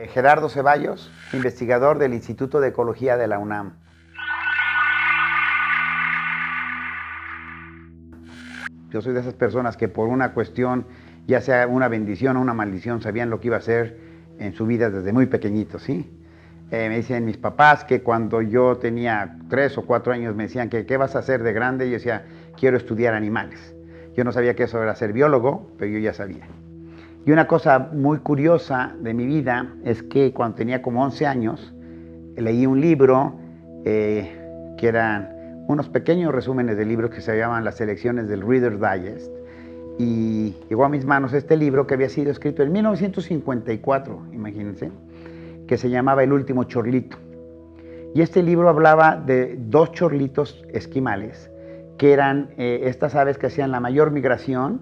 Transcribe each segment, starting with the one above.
Gerardo Ceballos, investigador del Instituto de Ecología de la UNAM. Yo soy de esas personas que por una cuestión, ya sea una bendición o una maldición, sabían lo que iba a hacer en su vida desde muy pequeñito, ¿sí? Me dicen mis papás que cuando yo tenía 3 o 4 años me decían que qué vas a hacer de grande, y yo decía, quiero estudiar animales. Yo no sabía que eso era ser biólogo, pero yo ya sabía. Y una cosa muy curiosa de mi vida es que cuando tenía como 11 años, leí un libro que eran unos pequeños resúmenes de libros que se llamaban las selecciones del Reader's Digest, y llegó a mis manos este libro que había sido escrito en 1954, imagínense, que se llamaba El último chorlito. Y este libro hablaba de 2 chorlitos esquimales, que eran estas aves que hacían la mayor migración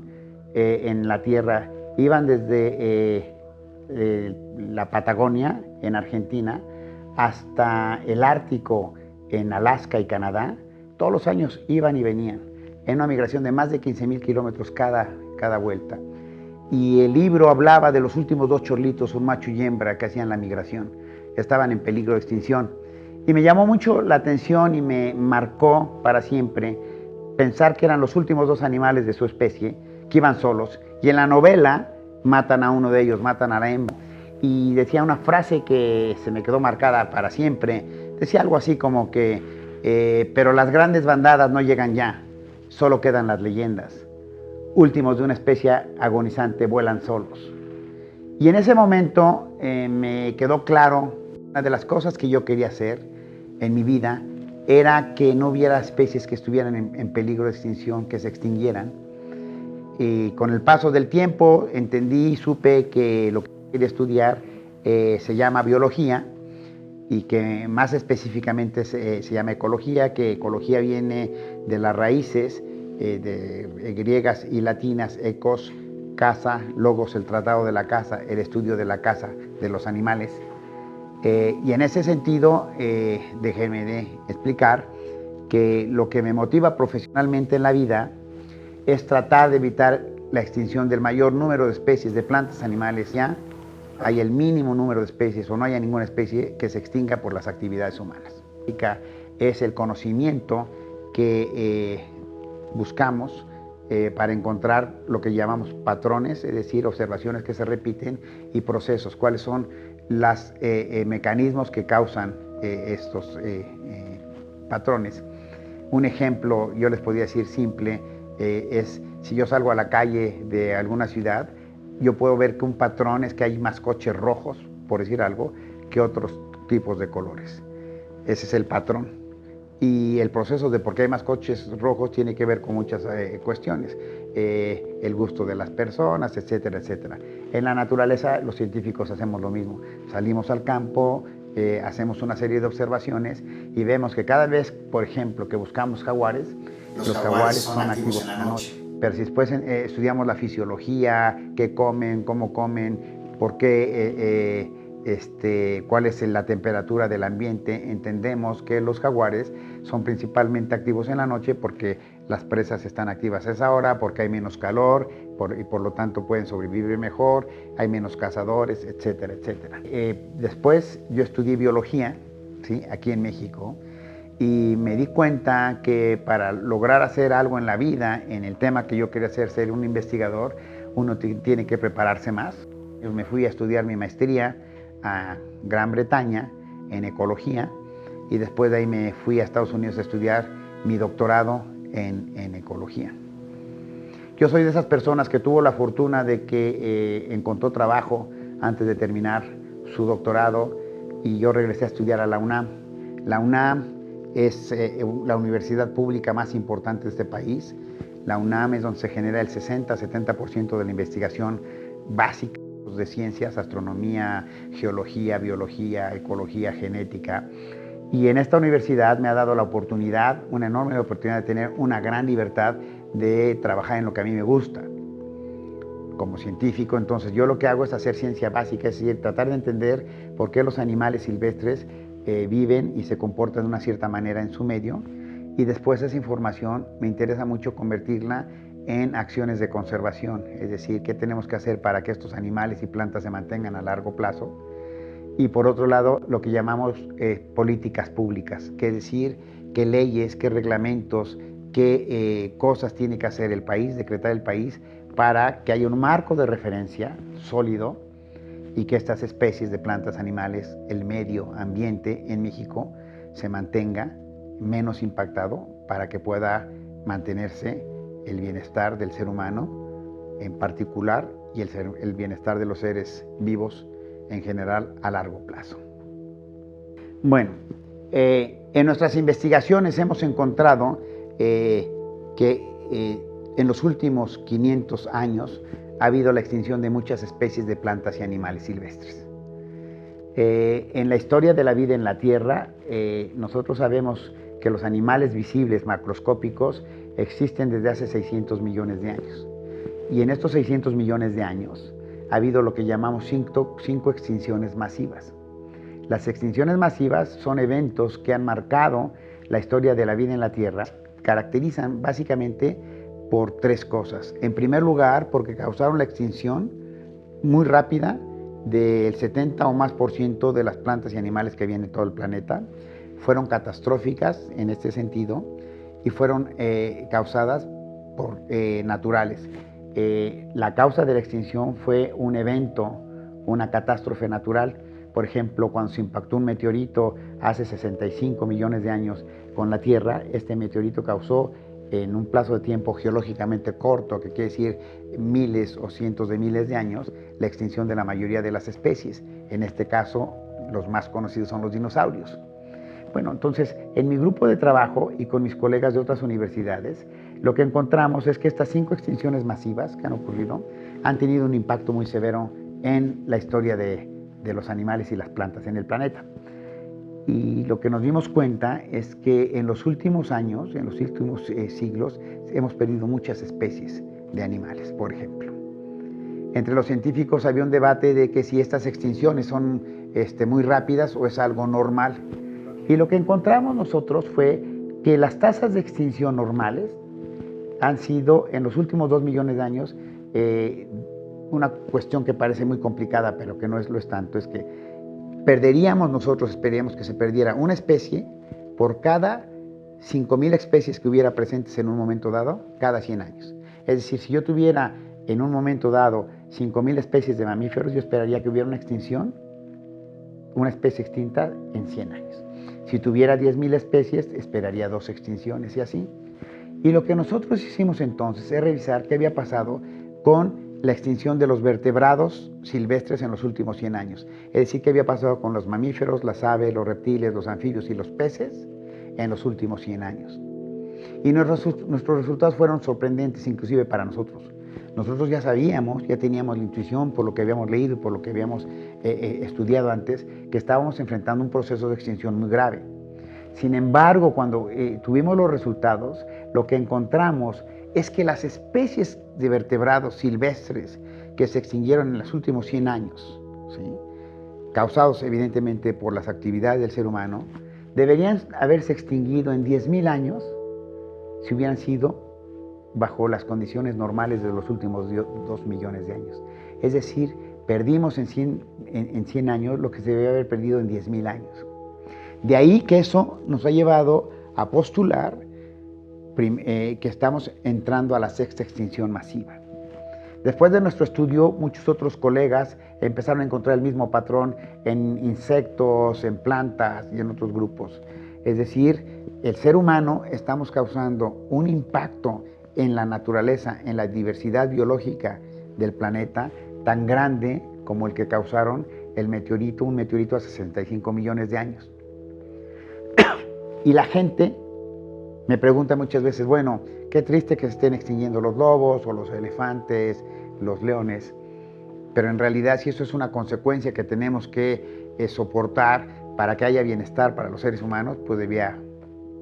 en la Tierra. Iban desde la Patagonia, en Argentina, hasta el Ártico, en Alaska y Canadá. Todos los años iban y venían, en una migración de más de 15,000 kilómetros cada vuelta. Y el libro hablaba de los últimos 2 chorlitos, un macho y hembra, que hacían la migración. Estaban en peligro de extinción. Y me llamó mucho la atención y me marcó para siempre pensar que eran los últimos 2 animales de su especie, que iban solos. Y en la novela matan a uno de ellos, matan a la hembra. Y decía una frase que se me quedó marcada para siempre. Decía algo así como que, pero las grandes bandadas no llegan ya, solo quedan las leyendas. Últimos de una especie agonizante vuelan solos. Y en ese momento me quedó claro, una de las cosas que yo quería hacer en mi vida era que no hubiera especies que estuvieran en peligro de extinción, que se extinguieran. Y con el paso del tiempo entendí y supe que lo que quería estudiar se llama biología, y que más específicamente se llama ecología, que ecología viene de las raíces de griegas y latinas, ecos, casa, logos, el tratado de la casa, el estudio de la casa, de los animales. Y en ese sentido, déjenme explicar que lo que me motiva profesionalmente en la vida es tratar de evitar la extinción del mayor número de especies de plantas, animales. Ya hay el mínimo número de especies o no haya ninguna especie que se extinga por las actividades humanas. Es el conocimiento que buscamos para encontrar lo que llamamos patrones, es decir, observaciones que se repiten, y procesos, cuáles son los mecanismos que causan estos patrones. Un ejemplo, yo les podría decir simple, es si yo salgo a la calle de alguna ciudad, yo puedo ver que un patrón es que hay más coches rojos, por decir algo, que otros tipos de colores. Ese es el patrón. Y el proceso de por qué hay más coches rojos tiene que ver con muchas cuestiones. El gusto de las personas, etcétera, etcétera. En la naturaleza los científicos hacemos lo mismo. Salimos al campo, hacemos una serie de observaciones y vemos que cada vez, por ejemplo, que buscamos jaguares, los jaguares son activos en la noche. Pero si después estudiamos la fisiología, qué comen, cómo comen, por qué, cuál es la temperatura del ambiente, entendemos que los jaguares son principalmente activos en la noche porque las presas están activas a esa hora, porque hay menos calor y por lo tanto pueden sobrevivir mejor, hay menos cazadores, etcétera, etcétera. Después yo estudié biología, ¿sí?, aquí en México, y me di cuenta que para lograr hacer algo en la vida, en el tema que yo quería hacer, ser un investigador, uno tiene que prepararse más. Yo me fui a estudiar mi maestría a Gran Bretaña en ecología, y después de ahí me fui a Estados Unidos a estudiar mi doctorado en ecología. Yo soy de esas personas que tuvo la fortuna de que encontró trabajo antes de terminar su doctorado, y yo regresé a estudiar a la UNAM. La UNAM es la universidad pública más importante de este país. La UNAM es donde se genera el 60-70% de la investigación básica de ciencias, astronomía, geología, biología, ecología, genética. Y en esta universidad me ha dado la oportunidad, una enorme oportunidad de tener una gran libertad de trabajar en lo que a mí me gusta. Como científico, entonces yo lo que hago es hacer ciencia básica, es decir, tratar de entender por qué los animales silvestres viven y se comportan de una cierta manera en su medio, y después esa información me interesa mucho convertirla en acciones de conservación, es decir, qué tenemos que hacer para que estos animales y plantas se mantengan a largo plazo, y por otro lado lo que llamamos políticas públicas, que es decir, qué leyes, qué reglamentos, qué cosas tiene que hacer el país, decretar el país, para que haya un marco de referencia sólido y que estas especies de plantas, animales, el medio ambiente en México se mantenga menos impactado para que pueda mantenerse el bienestar del ser humano en particular y el bienestar de los seres vivos en general a largo plazo. Bueno, en nuestras investigaciones hemos encontrado que en los últimos 500 años ha habido la extinción de muchas especies de plantas y animales silvestres. En la historia de la vida en la Tierra, nosotros sabemos que los animales visibles macroscópicos existen desde hace 600 millones de años. Y en estos 600 millones de años ha habido lo que llamamos cinco extinciones masivas. Las extinciones masivas son eventos que han marcado la historia de la vida en la Tierra, caracterizan básicamente por tres cosas. En primer lugar, porque causaron la extinción muy rápida del 70 o más por ciento de las plantas y animales que había en todo el planeta. Fueron catastróficas en este sentido y fueron causadas por naturales. La causa de la extinción fue un evento, una catástrofe natural. Por ejemplo, cuando se impactó un meteorito hace 65 millones de años con la Tierra, este meteorito causó en un plazo de tiempo geológicamente corto, que quiere decir miles o cientos de miles de años, la extinción de la mayoría de las especies. En este caso, los más conocidos son los dinosaurios. Bueno, entonces, en mi grupo de trabajo y con mis colegas de otras universidades, lo que encontramos es que estas 5 extinciones masivas que han ocurrido han tenido un impacto muy severo en la historia de los animales y las plantas en el planeta. Y lo que nos dimos cuenta es que en los últimos años, en los últimos siglos, hemos perdido muchas especies de animales, por ejemplo. Entre los científicos había un debate de que si estas extinciones son muy rápidas o es algo normal. Y lo que encontramos nosotros fue que las tasas de extinción normales han sido, en los últimos 2 millones de años, una cuestión que parece muy complicada, pero que no lo es tanto, es que esperaríamos que se perdiera una especie por cada 5,000 especies que hubiera presentes en un momento dado, cada 100 años. Es decir, si yo tuviera en un momento dado 5,000 especies de mamíferos, yo esperaría que hubiera una extinción, una especie extinta en 100 años. Si tuviera 10,000 especies, esperaría 2 extinciones y así. Y lo que nosotros hicimos entonces es revisar qué había pasado con la extinción de los vertebrados silvestres en los últimos 100 años. Es decir, qué había pasado con los mamíferos, las aves, los reptiles, los anfibios y los peces en los últimos 100 años. Y nuestros resultados fueron sorprendentes, inclusive para nosotros. Nosotros ya sabíamos, ya teníamos la intuición por lo que habíamos leído, por lo que habíamos estudiado antes, que estábamos enfrentando un proceso de extinción muy grave. Sin embargo, cuando tuvimos los resultados, lo que encontramos es que las especies de vertebrados silvestres que se extinguieron en los últimos 100 años, ¿sí?, causados evidentemente por las actividades del ser humano, deberían haberse extinguido en 10,000 años si hubieran sido bajo las condiciones normales de los últimos 2 millones de años. Es decir, perdimos en 100 años lo que se debe haber perdido en 10,000 años. De ahí que eso nos ha llevado a postular que estamos entrando a la 6ª extinción masiva. Después de nuestro estudio, muchos otros colegas empezaron a encontrar el mismo patrón en insectos, en plantas y en otros grupos. Es decir, el ser humano estamos causando un impacto en la naturaleza, en la diversidad biológica del planeta, tan grande como el que causaron un meteorito hace 65 millones de años. Y la gente me pregunta muchas veces, bueno, qué triste que se estén extinguiendo los lobos o los elefantes, los leones, pero en realidad si eso es una consecuencia que tenemos que soportar para que haya bienestar para los seres humanos, pues debía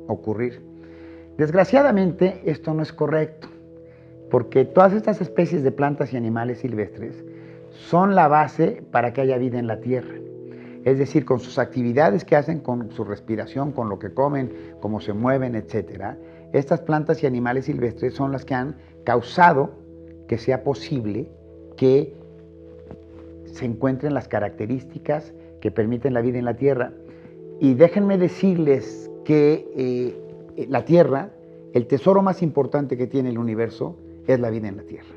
ocurrir. Desgraciadamente esto no es correcto, porque todas estas especies de plantas y animales silvestres son la base para que haya vida en la Tierra. Es decir, con sus actividades que hacen, con su respiración, con lo que comen, cómo se mueven, etc. Estas plantas y animales silvestres son las que han causado que sea posible que se encuentren las características que permiten la vida en la Tierra. Y déjenme decirles que la Tierra, el tesoro más importante que tiene el universo, es la vida en la Tierra.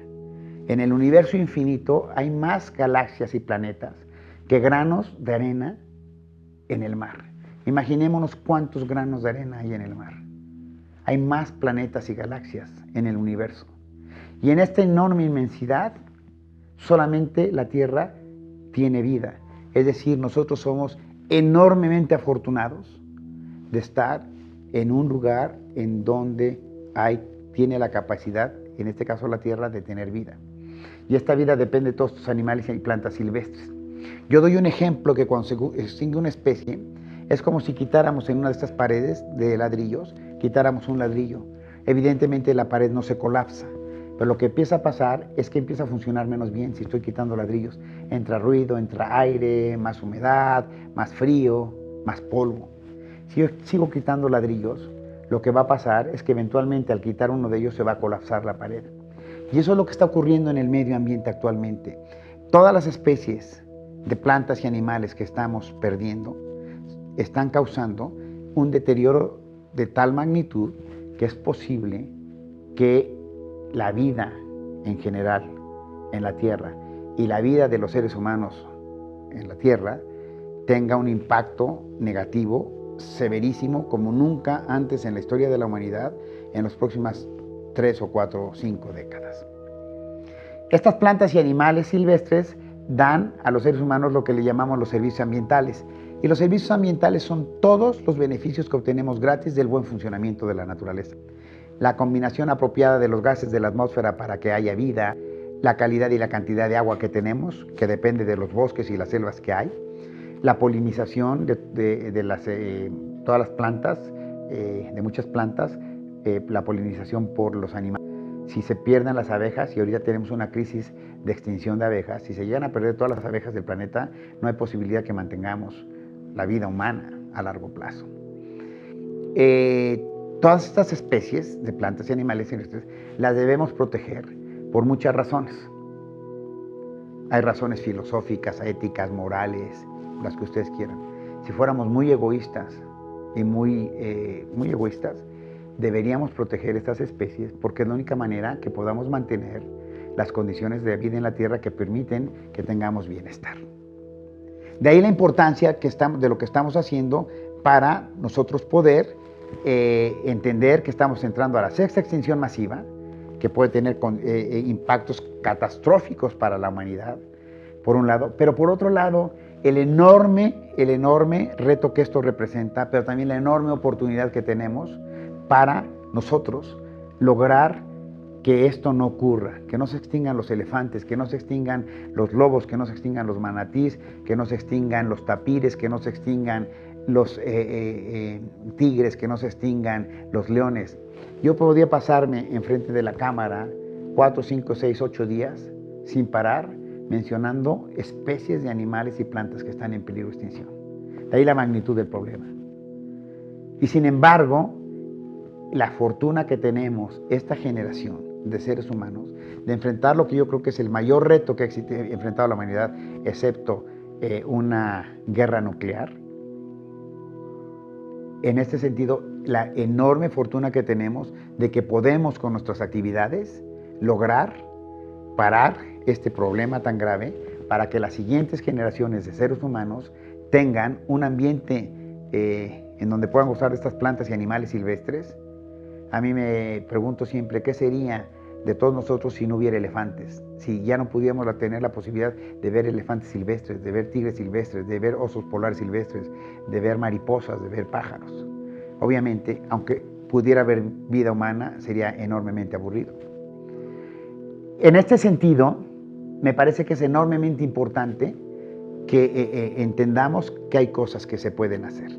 En el universo infinito hay más galaxias y planetas que granos de arena en el mar. Imaginémonos cuántos granos de arena hay en el mar. Hay más planetas y galaxias en el universo. Y en esta enorme inmensidad, solamente la Tierra tiene vida. Es decir, nosotros somos enormemente afortunados de estar en un lugar en donde tiene la capacidad, en este caso la Tierra, de tener vida. Y esta vida depende de todos estos animales y plantas silvestres. Yo doy un ejemplo que cuando se extingue una especie, es como si quitáramos en una de estas paredes de ladrillos, quitáramos un ladrillo. Evidentemente la pared no se colapsa, pero lo que empieza a pasar es que empieza a funcionar menos bien si estoy quitando ladrillos. Entra ruido, entra aire, más humedad, más frío, más polvo. Si yo sigo quitando ladrillos, lo que va a pasar es que eventualmente al quitar uno de ellos se va a colapsar la pared. Y eso es lo que está ocurriendo en el medio ambiente actualmente. Todas las especies de plantas y animales que estamos perdiendo están causando un deterioro de tal magnitud que es posible que la vida en general en la Tierra y la vida de los seres humanos en la Tierra tenga un impacto negativo severísimo como nunca antes en la historia de la humanidad en las próximas 3 o 4 o 5 décadas. Estas plantas y animales silvestres dan a los seres humanos lo que le llamamos los servicios ambientales. Y los servicios ambientales son todos los beneficios que obtenemos gratis del buen funcionamiento de la naturaleza. La combinación apropiada de los gases de la atmósfera para que haya vida, la calidad y la cantidad de agua que tenemos, que depende de los bosques y las selvas que hay, la polinización de todas las plantas, de muchas plantas, la polinización por los animales. Si se pierden las abejas, y ahorita tenemos una crisis de extinción de abejas, si se llegan a perder todas las abejas del planeta, no hay posibilidad que mantengamos la vida humana a largo plazo. Todas estas especies de plantas y animales silvestres las debemos proteger por muchas razones. Hay razones filosóficas, éticas, morales, las que ustedes quieran. Si fuéramos muy egoístas y muy egoístas, deberíamos proteger estas especies porque es la única manera que podamos mantener las condiciones de vida en la Tierra que permiten que tengamos bienestar. De ahí la importancia de lo que estamos haciendo para nosotros poder entender que estamos entrando a la sexta extinción masiva, que puede tener impactos catastróficos para la humanidad, por un lado, pero por otro lado, el enorme reto que esto representa, pero también la enorme oportunidad que tenemos para nosotros lograr que esto no ocurra, que no se extingan los elefantes, que no se extingan los lobos, que no se extingan los manatís, que no se extingan los tapires, que no se extingan los tigres, que no se extingan los leones. Yo podía pasarme enfrente de la cámara 4, 5, 6, 8 días sin parar mencionando especies de animales y plantas que están en peligro de extinción. De ahí la magnitud del problema. Y sin embargo, la fortuna que tenemos esta generación de seres humanos de enfrentar lo que yo creo que es el mayor reto que ha enfrentado la humanidad, excepto una guerra nuclear. En este sentido, la enorme fortuna que tenemos de que podemos con nuestras actividades lograr parar este problema tan grave para que las siguientes generaciones de seres humanos tengan un ambiente en donde puedan gozar de estas plantas y animales silvestres. A mí me pregunto siempre, ¿qué sería de todos nosotros si no hubiera elefantes? Si ya no pudiéramos tener la posibilidad de ver elefantes silvestres, de ver tigres silvestres, de ver osos polares silvestres, de ver mariposas, de ver pájaros. Obviamente, aunque pudiera haber vida humana, sería enormemente aburrido. En este sentido, me parece que es enormemente importante que entendamos que hay cosas que se pueden hacer.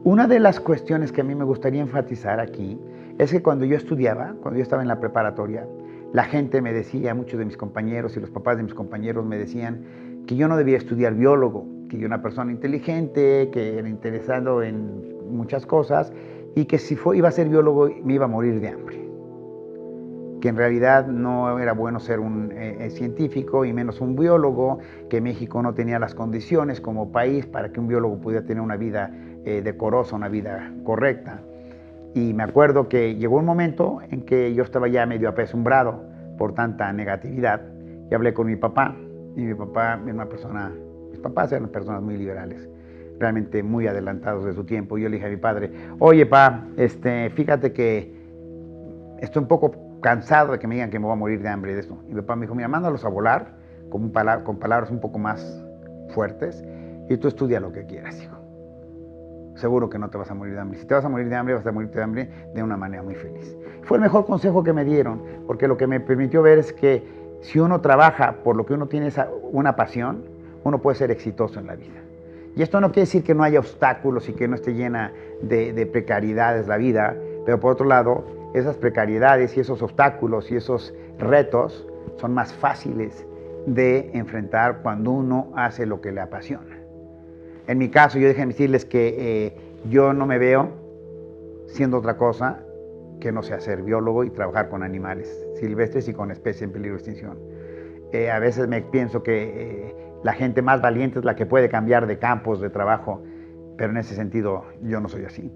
Una de las cuestiones que a mí me gustaría enfatizar aquí es que cuando yo estudiaba, cuando yo estaba en la preparatoria, la gente me decía, muchos de mis compañeros y los papás de mis compañeros me decían que yo no debía estudiar biólogo, que yo era una persona inteligente, que era interesado en muchas cosas y que si iba a ser biólogo me iba a morir de hambre. que en realidad no era bueno ser un científico y menos un biólogo, que México no tenía las condiciones como país para que un biólogo pudiera tener una vida decorosa, una vida correcta. Y me acuerdo que llegó un momento en que yo estaba ya medio apesumbrado por tanta negatividad y hablé con mi papá, y mi papá era una persona, mis papás eran personas muy liberales, realmente muy adelantados de su tiempo, y yo le dije a mi padre, oye, pa, fíjate que estoy un poco cansado de que me digan que me voy a morir de hambre y de esto. Y mi papá me dijo, mira, mándalos a volar con palabras un poco más fuertes y tú estudia lo que quieras, hijo. Seguro que no te vas a morir de hambre. Si te vas a morir de hambre, vas a morir de hambre de una manera muy feliz. Fue el mejor consejo que me dieron, porque lo que me permitió ver es que si uno trabaja por lo que uno tiene una pasión, uno puede ser exitoso en la vida. Y esto no quiere decir que no haya obstáculos y que no esté llena de precariedades la vida, pero por otro lado, esas precariedades y esos obstáculos y esos retos son más fáciles de enfrentar cuando uno hace lo que le apasiona. En mi caso, yo déjenme decirles que yo no me veo siendo otra cosa que no sea ser biólogo y trabajar con animales silvestres y con especies en peligro de extinción. A veces me pienso que la gente más valiente es la que puede cambiar de campos de trabajo, pero en ese sentido yo no soy así.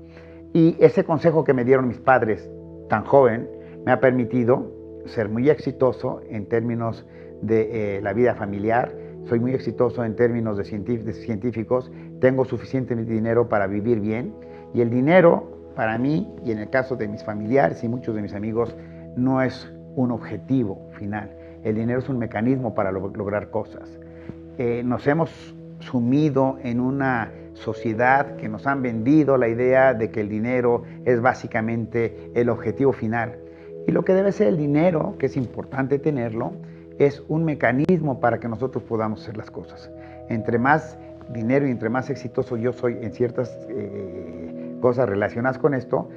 Y ese consejo que me dieron mis padres tan joven me ha permitido ser muy exitoso en términos de la vida familiar, soy muy exitoso en términos de científicos, tengo suficiente dinero para vivir bien, y el dinero para mí, y en el caso de mis familiares y muchos de mis amigos, no es un objetivo final. El dinero es un mecanismo para lograr cosas. Nos hemos sumido en una sociedad que nos han vendido la idea de que el dinero es básicamente el objetivo final. Y lo que debe ser el dinero, que es importante tenerlo, es un mecanismo para que nosotros podamos hacer las cosas. Entre más dinero y entre más exitoso yo soy en ciertas cosas relacionadas con esto,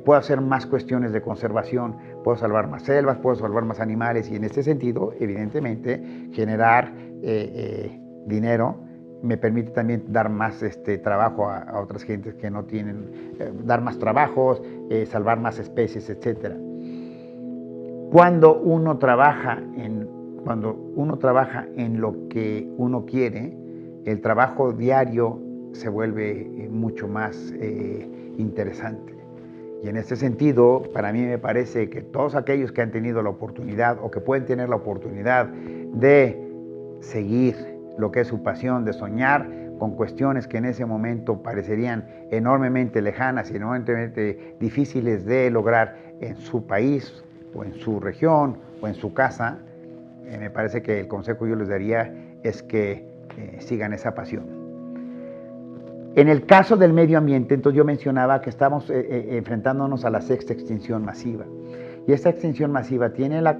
puedo hacer más cuestiones de conservación, puedo salvar más selvas, puedo salvar más animales, y en este sentido, evidentemente, generar dinero me permite también dar más trabajo a otras gentes que no tienen, dar más trabajos, salvar más especies, etc. Cuando uno trabaja en lo que uno quiere, el trabajo diario se vuelve mucho más interesante. Y en este sentido, para mí me parece que todos aquellos que han tenido la oportunidad o que pueden tener la oportunidad de seguir lo que es su pasión, de soñar con cuestiones que en ese momento parecerían enormemente lejanas y enormemente difíciles de lograr en su país o en su región o en su casa, me parece que el consejo que yo les daría es que sigan esa pasión. En el caso del medio ambiente, entonces yo mencionaba que estamos enfrentándonos a la sexta extinción masiva. Y esta extinción masiva tiene la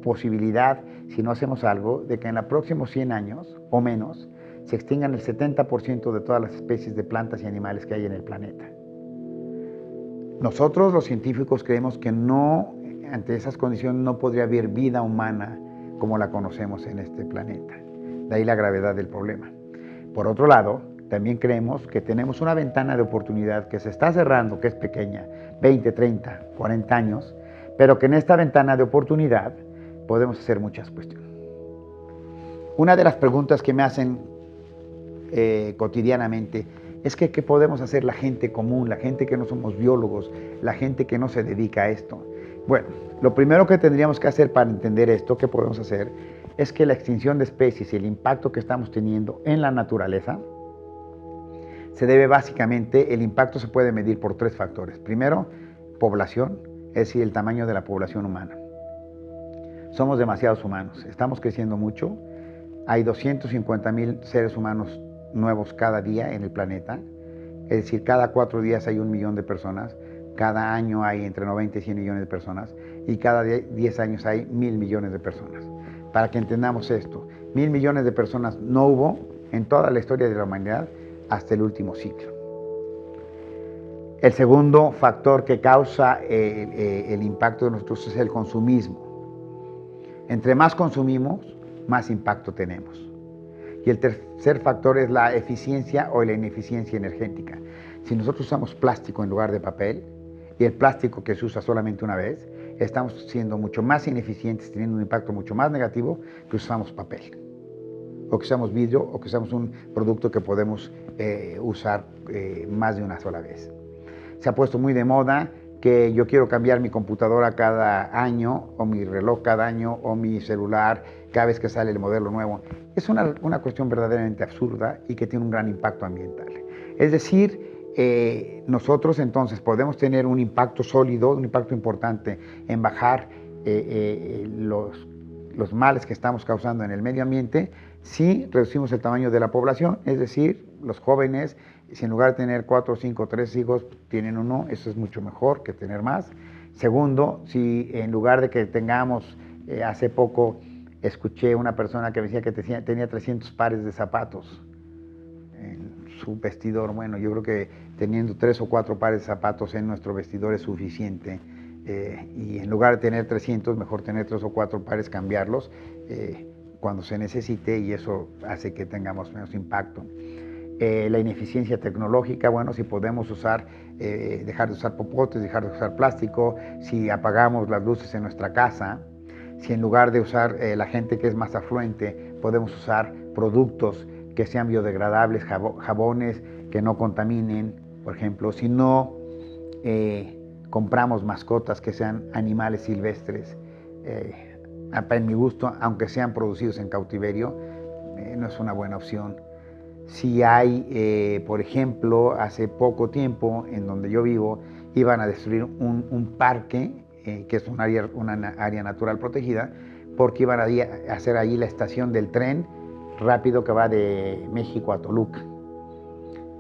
posibilidad, si no hacemos algo, de que en los próximos 100 años o menos se extingan el 70% de todas las especies de plantas y animales que hay en el planeta. Nosotros, los científicos, creemos que no, ante esas condiciones no podría haber vida humana como la conocemos en este planeta. De ahí la gravedad del problema. Por otro lado, también creemos que tenemos una ventana de oportunidad que se está cerrando, que es pequeña, 20, 30, 40 años, pero que en esta ventana de oportunidad podemos hacer muchas cuestiones. Una de las preguntas que me hacen cotidianamente es que ¿qué podemos hacer la gente común, la gente que no somos biólogos, la gente que no se dedica a esto? Bueno, lo primero que tendríamos que hacer para entender esto, ¿qué podemos hacer? Es que la extinción de especies y el impacto que estamos teniendo en la naturaleza se debe básicamente, el impacto se puede medir por 3 factores. Primero, población, es decir, el tamaño de la población humana. Somos demasiados humanos, estamos creciendo mucho, hay 250,000 seres humanos nuevos cada día en el planeta, es decir, cada 4 días hay 1 millón de personas, cada año hay entre 90 y 100 millones de personas, y cada 10 años hay 1,000 millones de personas. Para que entendamos esto, 1,000 millones de personas no hubo en toda la historia de la humanidad hasta el último siglo. El segundo factor que causa el impacto de nosotros es el consumismo. Entre más consumimos, más impacto tenemos. Y el tercer factor es la eficiencia o la ineficiencia energética. Si nosotros usamos plástico en lugar de papel, y el plástico que se usa solamente una vez, estamos siendo mucho más ineficientes, teniendo un impacto mucho más negativo que usamos papel, o que usamos vidrio, o que usamos un producto que podemos usar más de una sola vez. Se ha puesto muy de moda que yo quiero cambiar mi computadora cada año, o mi reloj cada año, o mi celular cada vez que sale el modelo nuevo. Es una cuestión verdaderamente absurda y que tiene un gran impacto ambiental. Es decir, nosotros entonces podemos tener un impacto sólido, un impacto importante en bajar los males que estamos causando en el medio ambiente si reducimos el tamaño de la población, es decir, los jóvenes, si en lugar de tener 4, 5, 3 hijos, tienen uno, eso es mucho mejor que tener más. Segundo, si en lugar de que tengamos, hace poco escuché una persona que me decía que tenía 300 pares de zapatos en su vestidor. Bueno, yo creo que teniendo 3 o 4 pares de zapatos en nuestro vestidor es suficiente. Y en lugar de tener 300, mejor tener 3 o 4 pares, cambiarlos cuando se necesite, y eso hace que tengamos menos impacto. La ineficiencia tecnológica, bueno, si podemos dejar de usar popotes, dejar de usar plástico, si apagamos las luces en nuestra casa, si en lugar de usar la gente que es más afluente, podemos usar productos que sean biodegradables, jabones que no contaminen, por ejemplo, si no compramos mascotas que sean animales silvestres, en mi gusto, aunque sean producidos en cautiverio, no es una buena opción. Si hay, por ejemplo, hace poco tiempo, en donde yo vivo, iban a destruir un parque, que es una área natural protegida, porque iban a hacer allí la estación del tren rápido que va de México a Toluca.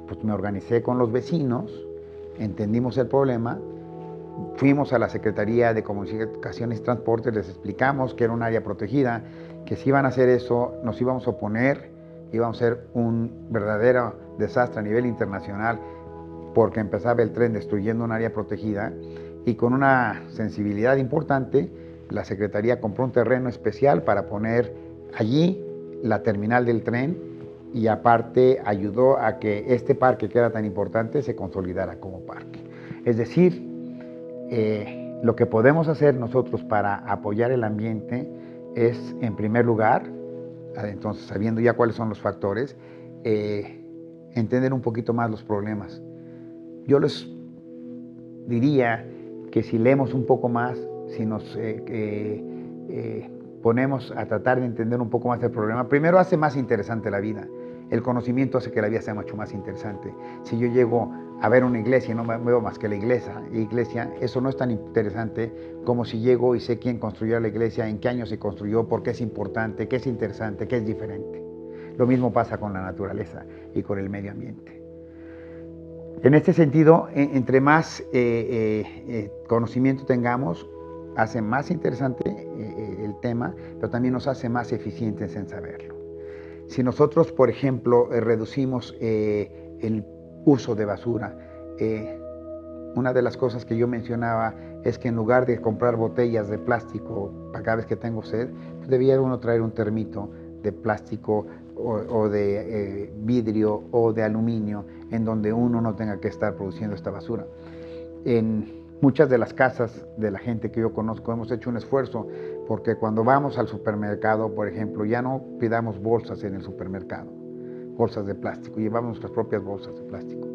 Pues me organicé con los vecinos, entendimos el problema, fuimos a la Secretaría de Comunicaciones y Transportes, les explicamos que era un área protegida, que si iban a hacer eso nos íbamos a oponer, íbamos a ser un verdadero desastre a nivel internacional, porque empezaba el tren destruyendo un área protegida, y con una sensibilidad importante la Secretaría compró un terreno especial para poner allí la terminal del tren, y aparte ayudó a que este parque, que era tan importante, se consolidara como parque. Es decir, lo que podemos hacer nosotros para apoyar el ambiente es, en primer lugar, entonces sabiendo ya cuáles son los factores, entender un poquito más los problemas. Yo les diría que si leemos un poco más, si nos ponemos a tratar de entender un poco más el problema, primero hace más interesante la vida. El conocimiento hace que la vida sea mucho más interesante. Si yo llego a ver una iglesia y no veo más que la iglesia, eso no es tan interesante como si llego y sé quién construyó la iglesia, en qué año se construyó, por qué es importante, qué es interesante, qué es diferente. Lo mismo pasa con la naturaleza y con el medio ambiente. En este sentido, entre más conocimiento tengamos, hace más interesante el tema, pero también nos hace más eficientes en saberlo. Si nosotros, por ejemplo, reducimos el uso de basura, una de las cosas que yo mencionaba es que en lugar de comprar botellas de plástico para cada vez que tengo sed, pues debía uno traer un termito de plástico o de vidrio o de aluminio, en donde uno no tenga que estar produciendo esta basura. En muchas de las casas de la gente que yo conozco hemos hecho un esfuerzo, porque cuando vamos al supermercado, por ejemplo, ya no pidamos bolsas en el supermercado, bolsas de plástico, llevamos nuestras propias bolsas de plástico.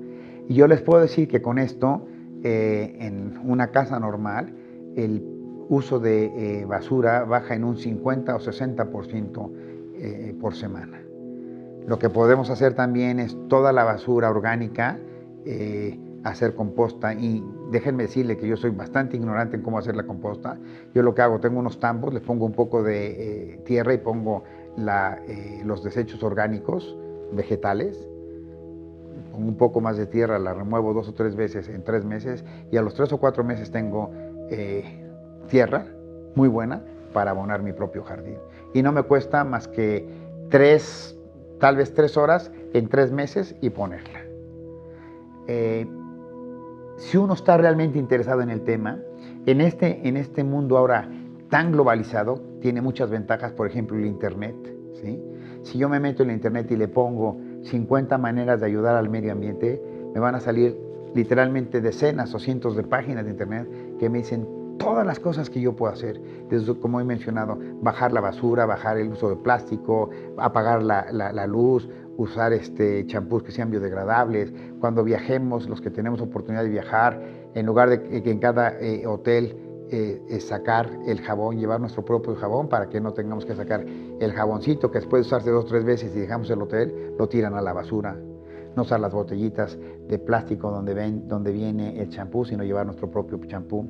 Y yo les puedo decir que con esto, en una casa normal, el uso de basura baja en un 50 o 60% por semana. Lo que podemos hacer también es toda la basura orgánica, hacer composta, y déjenme decirle que yo soy bastante ignorante en cómo hacer la composta. Yo lo que hago, tengo unos tambos, les pongo un poco de tierra y pongo los desechos orgánicos vegetales, pongo un poco más de tierra, la remuevo 2 o 3 veces en 3 meses, y a los 3 o 4 meses tengo tierra muy buena para abonar mi propio jardín. Y no me cuesta más que tal vez 3 horas en 3 meses y ponerla. Si uno está realmente interesado en el tema, en este mundo ahora tan globalizado, tiene muchas ventajas, por ejemplo, el Internet, ¿sí? Si yo me meto en el Internet y le pongo 50 maneras de ayudar al medio ambiente, me van a salir literalmente decenas o cientos de páginas de Internet que me dicen todas las cosas que yo puedo hacer, desde, como he mencionado, bajar la basura, bajar el uso de plástico, apagar la luz, usar champús que sean biodegradables. Cuando viajemos, los que tenemos oportunidad de viajar, en lugar de que en cada hotel sacar el jabón, llevar nuestro propio jabón para que no tengamos que sacar el jaboncito que después de usarse 2 o 3 veces y dejamos el hotel, lo tiran a la basura. No usar las botellitas de plástico donde viene el champú, sino llevar nuestro propio champú.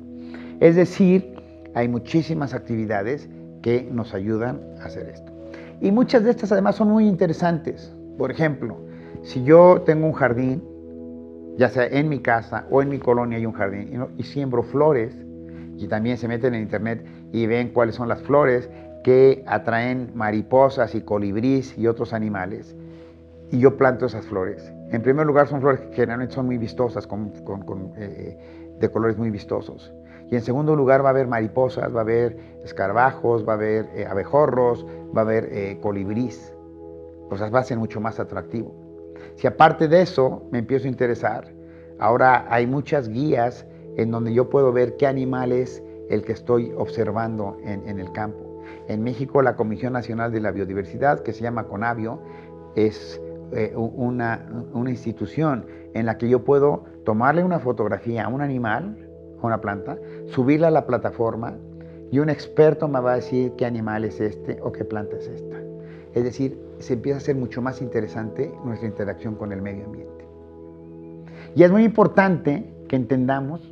Es decir, hay muchísimas actividades que nos ayudan a hacer esto. Y muchas de estas además son muy interesantes. Por ejemplo, si yo tengo un jardín, ya sea en mi casa o en mi colonia hay un jardín, y siembro flores, y también se meten en internet y ven cuáles son las flores que atraen mariposas y colibríes y otros animales, y yo planto esas flores. En primer lugar, son flores que generalmente son muy vistosas, de colores muy vistosos. Y en segundo lugar va a haber mariposas, va a haber escarabajos, va a haber abejorros, va a haber colibrís. O sea, va a ser mucho más atractivo. Si aparte de eso me empiezo a interesar, ahora hay muchas guías en donde yo puedo ver qué animal es el que estoy observando en el campo. En México, la Comisión Nacional de la Biodiversidad, que se llama CONABIO, es una institución en la que yo puedo tomarle una fotografía a un animal, a una planta, subirla a la plataforma y un experto me va a decir qué animal es este o qué planta es esta. Es decir, se empieza a hacer mucho más interesante nuestra interacción con el medio ambiente. Y es muy importante que entendamos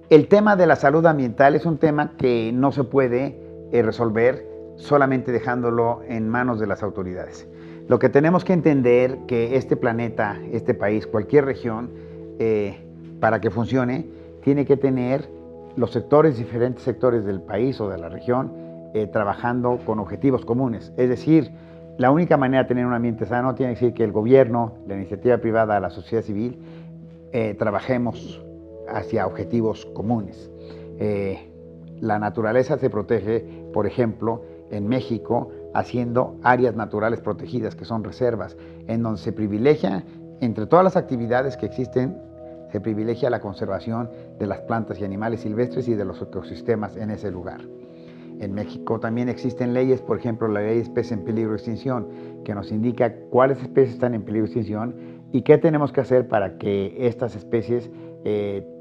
el tema de la salud ambiental. Es un tema que no se puede resolver solamente dejándolo en manos de las autoridades. Lo que tenemos que entender que este planeta, este país, cualquier región, para que funcione, tiene que tener los sectores, diferentes sectores del país o de la región, trabajando con objetivos comunes. Es decir, la única manera de tener un ambiente sano tiene que decir que el gobierno, la iniciativa privada, la sociedad civil, trabajemos hacia objetivos comunes. La naturaleza se protege, por ejemplo, en México, haciendo áreas naturales protegidas, que son reservas, en donde se privilegia, entre todas las actividades que existen, se privilegia la conservación de las plantas y animales silvestres y de los ecosistemas en ese lugar. En México también existen leyes, por ejemplo, la ley de especies en peligro de extinción, que nos indica cuáles especies están en peligro de extinción y qué tenemos que hacer para que estas especies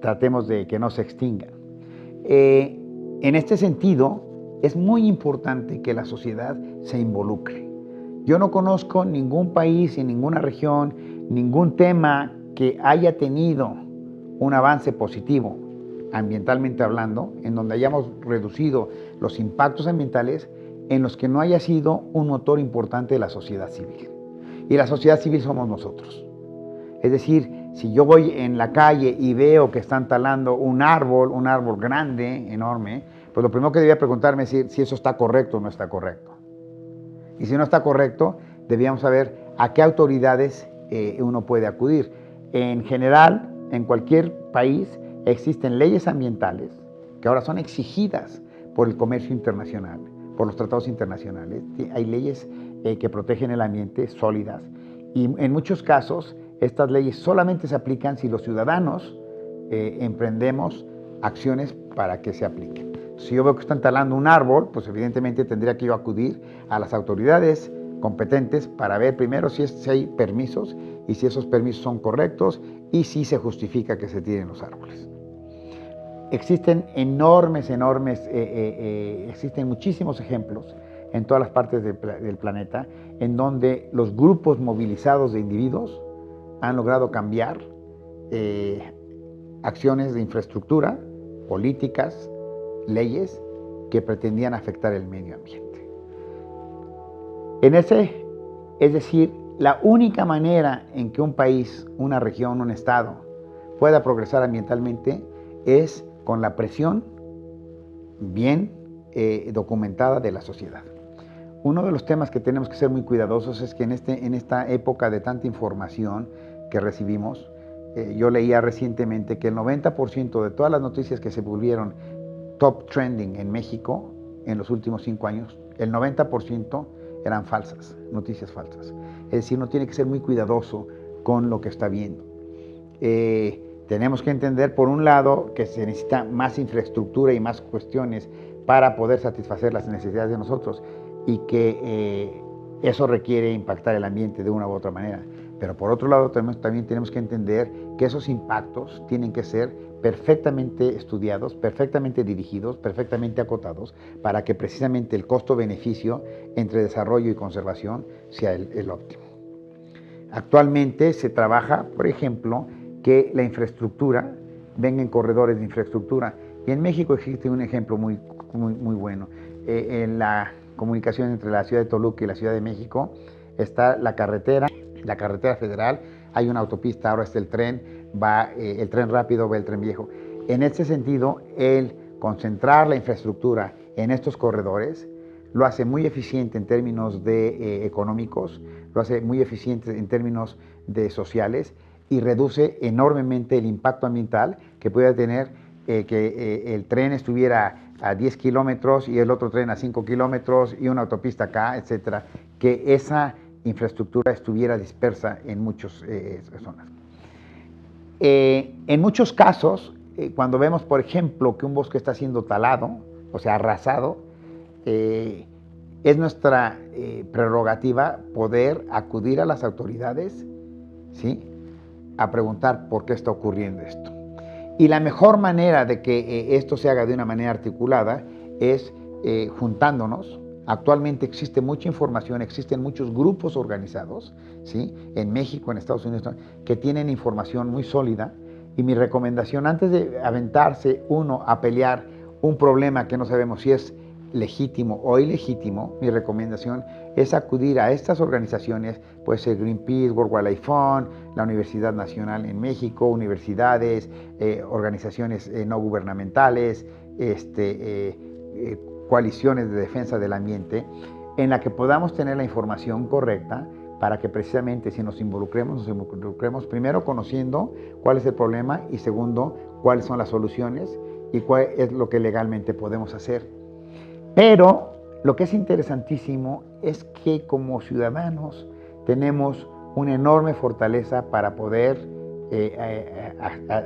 tratemos de que no se extingan. En este sentido, es muy importante que la sociedad se involucre. Yo no conozco ningún país y ninguna región, ningún tema que haya tenido un avance positivo, ambientalmente hablando, en donde hayamos reducido los impactos ambientales, en los que no haya sido un motor importante de la sociedad civil. Y la sociedad civil somos nosotros. Es decir, si yo voy en la calle y veo que están talando un árbol grande, enorme, pues lo primero que debía preguntarme es si eso está correcto o no está correcto. Y si no está correcto, debíamos saber a qué autoridades uno puede acudir. En general, en cualquier país existen leyes ambientales que ahora son exigidas por el comercio internacional, por los tratados internacionales. Hay leyes que protegen el ambiente sólidas y en muchos casos estas leyes solamente se aplican si los ciudadanos emprendemos acciones para que se apliquen. Si yo veo que están talando un árbol, pues evidentemente tendría que yo acudir a las autoridades competentes para ver primero si hay permisos y si esos permisos son correctos y si se justifica que se tiren los árboles. Existen existen muchísimos ejemplos en todas las partes del planeta en donde los grupos movilizados de individuos han logrado cambiar acciones de infraestructura, políticas, leyes que pretendían afectar el medio ambiente. Es decir, la única manera en que un país, una región, un estado pueda progresar ambientalmente es con la presión bien documentada de la sociedad. Uno de los temas que tenemos que ser muy cuidadosos es que en esta época de tanta información que recibimos, yo leía recientemente que el 90% de todas las noticias que se volvieron top trending en México en los últimos 5 años, el 90% eran falsas, noticias falsas. Es decir, uno tiene que ser muy cuidadoso con lo que está viendo. Tenemos que entender, por un lado, que se necesita más infraestructura y más cuestiones para poder satisfacer las necesidades de nosotros y que eso requiere impactar el ambiente de una u otra manera. Pero por otro lado, también tenemos que entender que esos impactos tienen que ser perfectamente estudiados, perfectamente dirigidos, perfectamente acotados, para que precisamente el costo-beneficio entre desarrollo y conservación sea el óptimo. Actualmente se trabaja, por ejemplo, que la infraestructura venga en corredores de infraestructura. Y en México existe un ejemplo muy bueno. En la comunicación entre la ciudad de Toluca y la Ciudad de México está la carretera federal, hay una autopista, ahora está el tren, va el tren rápido, va el tren viejo. En este sentido, el concentrar la infraestructura en estos corredores lo hace muy eficiente en términos de económicos, lo hace muy eficiente en términos de sociales y reduce enormemente el impacto ambiental que puede tener que el tren estuviera a 10 kilómetros y el otro tren a 5 kilómetros y una autopista acá, etcétera, que esa infraestructura estuviera dispersa en muchas zonas. En muchos casos, cuando vemos, por ejemplo, que un bosque está siendo talado, o sea, arrasado, es nuestra prerrogativa poder acudir a las autoridades, ¿sí?, a preguntar por qué está ocurriendo esto. Y la mejor manera de que esto se haga de una manera articulada es juntándonos. Actualmente existe mucha información, existen muchos grupos organizados, ¿sí?, en México, en Estados Unidos, que tienen información muy sólida. Y mi recomendación, antes de aventarse uno a pelear un problema que no sabemos si es legítimo o ilegítimo, mi recomendación es acudir a estas organizaciones, puede ser Greenpeace, World Wildlife Fund, la Universidad Nacional en México, universidades, organizaciones no gubernamentales, coaliciones de defensa del ambiente, en la que podamos tener la información correcta para que precisamente si nos involucremos primero conociendo cuál es el problema y segundo, cuáles son las soluciones y cuál es lo que legalmente podemos hacer. Pero lo que es interesantísimo es que como ciudadanos tenemos una enorme fortaleza para poder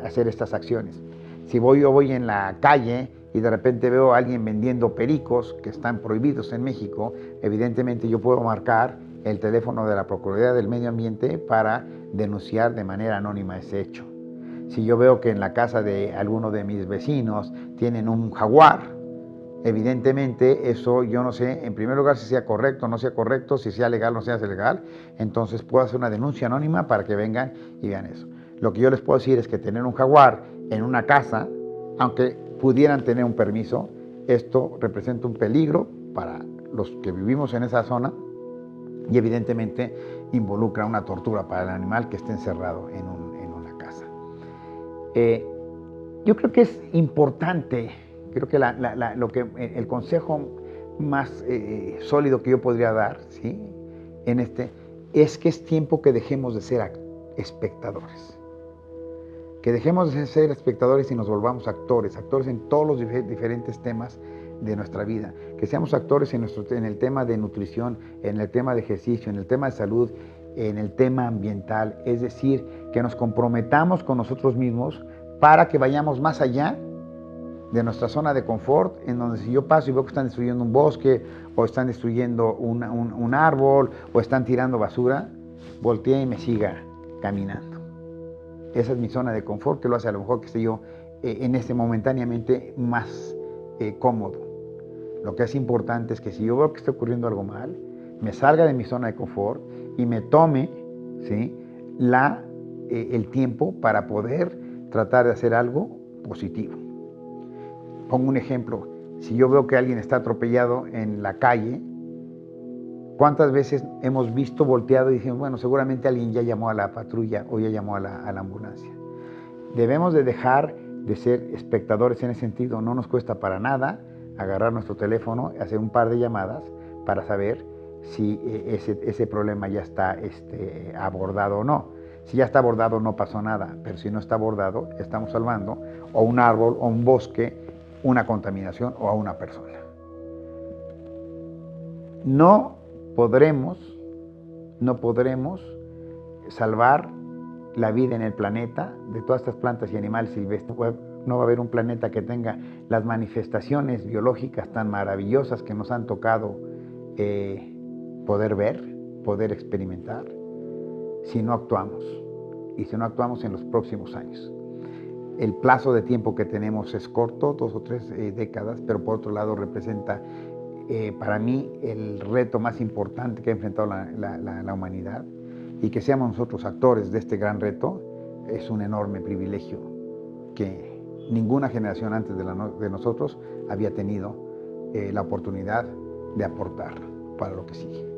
hacer estas acciones. Si yo voy en la calle y de repente veo a alguien vendiendo pericos que están prohibidos en México, evidentemente yo puedo marcar el teléfono de la Procuraduría del Medio Ambiente para denunciar de manera anónima ese hecho. Si yo veo que en la casa de alguno de mis vecinos tienen un jaguar, evidentemente eso yo no sé, en primer lugar, si sea correcto o no sea correcto, si sea legal o no sea legal, entonces puedo hacer una denuncia anónima para que vengan y vean eso. Lo que yo les puedo decir es que tener un jaguar en una casa, aunque pudieran tener un permiso, esto representa un peligro para los que vivimos en esa zona y evidentemente involucra una tortura para el animal que esté encerrado en una casa. Yo creo que es importante, creo que el consejo más sólido que yo podría dar, ¿sí?, es que es tiempo que dejemos de ser espectadores. Que dejemos de ser espectadores y nos volvamos actores en todos los diferentes temas de nuestra vida. Que seamos actores en el tema de nutrición, en el tema de ejercicio, en el tema de salud, en el tema ambiental. Es decir, que nos comprometamos con nosotros mismos para que vayamos más allá de nuestra zona de confort, en donde si yo paso y veo que están destruyendo un bosque, o están destruyendo un árbol, o están tirando basura, voltee y me siga caminando. Esa es mi zona de confort, que lo hace a lo mejor que esté yo momentáneamente más cómodo. Lo que es importante es que si yo veo que está ocurriendo algo mal, me salga de mi zona de confort y me tome, ¿sí?, el tiempo para poder tratar de hacer algo positivo. Pongo un ejemplo. Si yo veo que alguien está atropellado en la calle, ¿cuántas veces hemos visto volteado y decimos, bueno, seguramente alguien ya llamó a la patrulla o ya llamó a la ambulancia? Debemos de dejar de ser espectadores en ese sentido. No nos cuesta para nada agarrar nuestro teléfono y hacer un par de llamadas para saber si ese problema ya está abordado o no. Si ya está abordado no pasó nada, pero si no está abordado estamos salvando o un árbol o un bosque, una contaminación o a una persona. No podremos salvar la vida en el planeta, de todas estas plantas y animales silvestres. No va a haber un planeta que tenga las manifestaciones biológicas tan maravillosas que nos han tocado poder ver, poder experimentar, si no actuamos, y si no actuamos en los próximos años. El plazo de tiempo que tenemos es corto, 2 o 3 décadas, pero por otro lado representa para mí el reto más importante que ha enfrentado la humanidad, y que seamos nosotros actores de este gran reto es un enorme privilegio que ninguna generación antes de nosotros había tenido la oportunidad de aportar para lo que sigue.